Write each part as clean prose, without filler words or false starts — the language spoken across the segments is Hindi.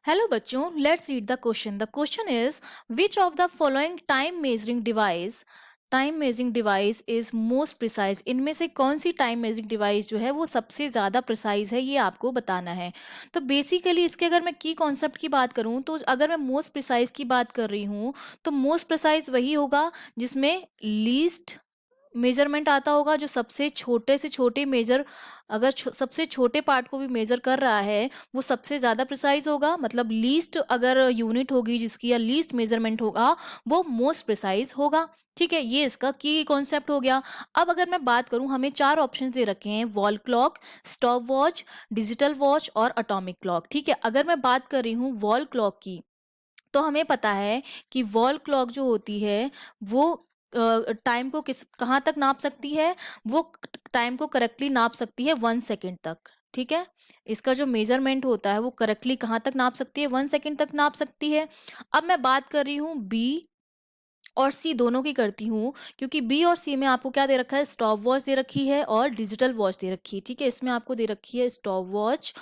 हेलो बच्चों, let's read the question. The question is which of the following time measuring device is most precise. इनमें से कौन सी टाइम मेजरिंग डिवाइस जो है वो सबसे ज़्यादा प्रिसाइज है, ये आपको बताना है. तो बेसिकली इसके अगर मैं की कॉन्सेप्ट की बात करूं तो अगर मैं मोस्ट प्रिसाइज की बात कर रही हूं तो मोस्ट प्रिसाइज वही होगा जिसमें लीस्ट मेजरमेंट आता होगा, जो सबसे छोटे से छोटे मेजर, अगर सबसे छोटे पार्ट को भी मेजर कर रहा है वो सबसे ज़्यादा प्रिसाइज होगा. मतलब लीस्ट अगर यूनिट होगी जिसकी या लीस्ट मेजरमेंट होगा वो मोस्ट प्रिसाइज होगा. ठीक है, ये इसका की कॉन्सेप्ट हो गया. अब अगर मैं बात करूं, हमें चार ऑप्शन दे रखे हैं: wall clock, stop watch, digital watch और अटोमिक क्लॉक. ठीक है, अगर मैं बात कर रही हूँ वॉल क्लॉक की तो हमें पता है कि वॉल क्लॉक जो होती है वो टाइम को कहाँ तक नाप सकती है. वो टाइम को करेक्टली नाप सकती है 1 सेकेंड तक. ठीक है, इसका जो मेजरमेंट होता है वो करेक्टली कहाँ तक नाप सकती है, 1 सेकेंड तक नाप सकती है. अब मैं बात कर रही हूँ बी और सी दोनों की करती हूँ, क्योंकि बी और सी में आपको क्या दे रखा है, स्टॉप वॉच दे रखी है और डिजिटल वॉच दे रखी है. ठीक है, इसमें आपको दे रखी है स्टॉप वॉच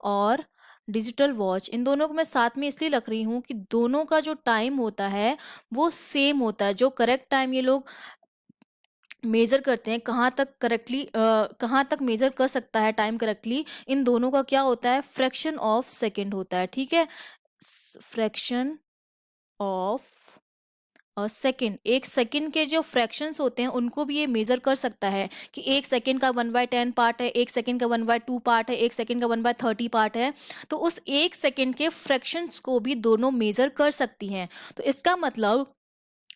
और डिजिटल वॉच. इन दोनों को मैं साथ में इसलिए रख रही हूँ कि दोनों का जो टाइम होता है वो सेम होता है. जो करेक्ट टाइम ये लोग मेजर करते हैं, कहाँ तक मेजर कर सकता है टाइम करेक्टली, इन दोनों का क्या होता है, फ्रैक्शन ऑफ सेकेंड होता है. ठीक है, फ्रैक्शन ऑफ सेकेंड. एक सेकेंड के जो फ्रैक्शंस होते हैं उनको भी ये मेजर कर सकता है कि एक सेकेंड का 1/10 पार्ट है, एक सेकेंड का 1/2 पार्ट है, एक सेकेंड का 1/30 पार्ट है. तो उस एक सेकेंड के फ्रैक्शंस को भी दोनों मेजर कर सकती हैं. तो इसका मतलब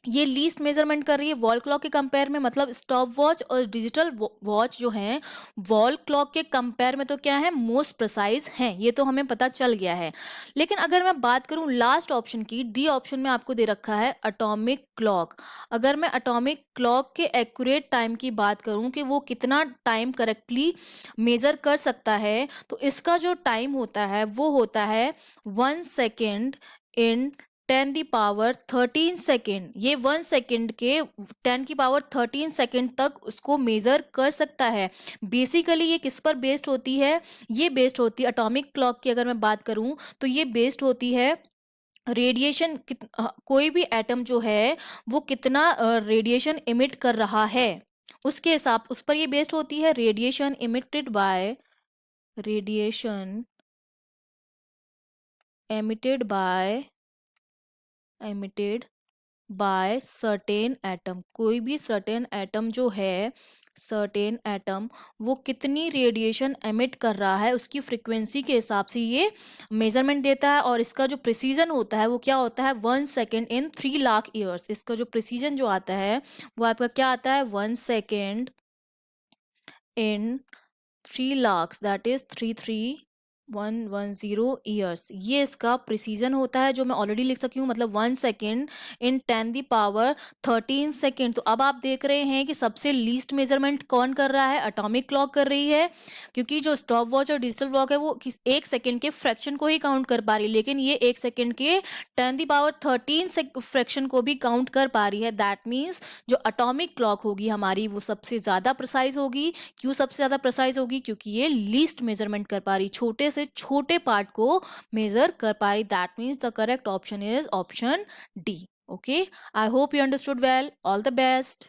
ये लीस्ट मेजरमेंट कर रही है वॉल क्लॉक के कंपेयर में. मतलब स्टॉप वॉच और डिजिटल वॉच जो हैं वॉल क्लॉक के कंपेयर में तो क्या है, मोस्ट प्रिसाइज हैं. ये तो हमें पता चल गया है. लेकिन अगर मैं बात करूं लास्ट ऑप्शन की, डी ऑप्शन में आपको दे रखा है अटोमिक क्लॉक. अगर मैं अटोमिक क्लॉक के एक्यूरेट टाइम की बात करूं कि वो कितना टाइम करेक्टली मेजर कर सकता है, तो इसका जो टाइम होता है वो होता है 1 सेकेंड इन 10 की पावर 13 सेकेंड. ये 1 सेकेंड के 10 की पावर 13 सेकेंड तक उसको मेजर कर सकता है. बेसिकली ये किस पर बेस्ड होती है, ये बेस्ड होती है अटोमिक क्लॉक की. अगर मैं बात करूं तो ये बेस्ड होती है रेडिएशन, कोई भी एटम जो है वो कितना रेडिएशन इमिट कर रहा है उसके हिसाब, उस पर ये बेस्ड होती है. Radiation emitted by certain atom. कोई भी सर्टेन एटम जो है, सर्टेन एटम वो कितनी रेडिएशन एमिट कर रहा है उसकी फ्रीक्वेंसी के हिसाब से ये मेजरमेंट देता है. और इसका जो प्रिसीजन होता है वो क्या होता है, 1 सेकेंड इन 3 लाख ईयर्स. इसका जो प्रिसीजन जो आता है वो आपका क्या आता है, 1 second in 3 lakh, that is 33110 years. ये इसका प्रिसीजन होता है जो मैं ऑलरेडी लिख सकी हूँ. मतलब 1 सेकेंड इन 10 की पावर 13 सेकेंड. तो अब आप देख रहे हैं कि सबसे लीस्ट मेजरमेंट कौन कर रहा है, अटोमिक क्लॉक कर रही है, क्योंकि जो स्टॉप वॉच और डिजिटल वॉच है वो एक सेकेंड के फ्रैक्शन को ही काउंट कर पा रही है, लेकिन ये एक सेकेंड के 10 की पावर 13 फ्रैक्शन को भी काउंट कर पा रही है. दैट मीन्स जो अटोमिक क्लॉक होगी हमारी वो सबसे ज़्यादा प्रिसाइज होगी. क्यों सबसे ज़्यादा प्रिसाइज होगी, क्योंकि ये लीस्ट मेजरमेंट कर पा रही, छोटे से छोटे पार्ट को मेजर कर पा रही. That means the correct option is option D. Okay, I hope you understood well. All the best.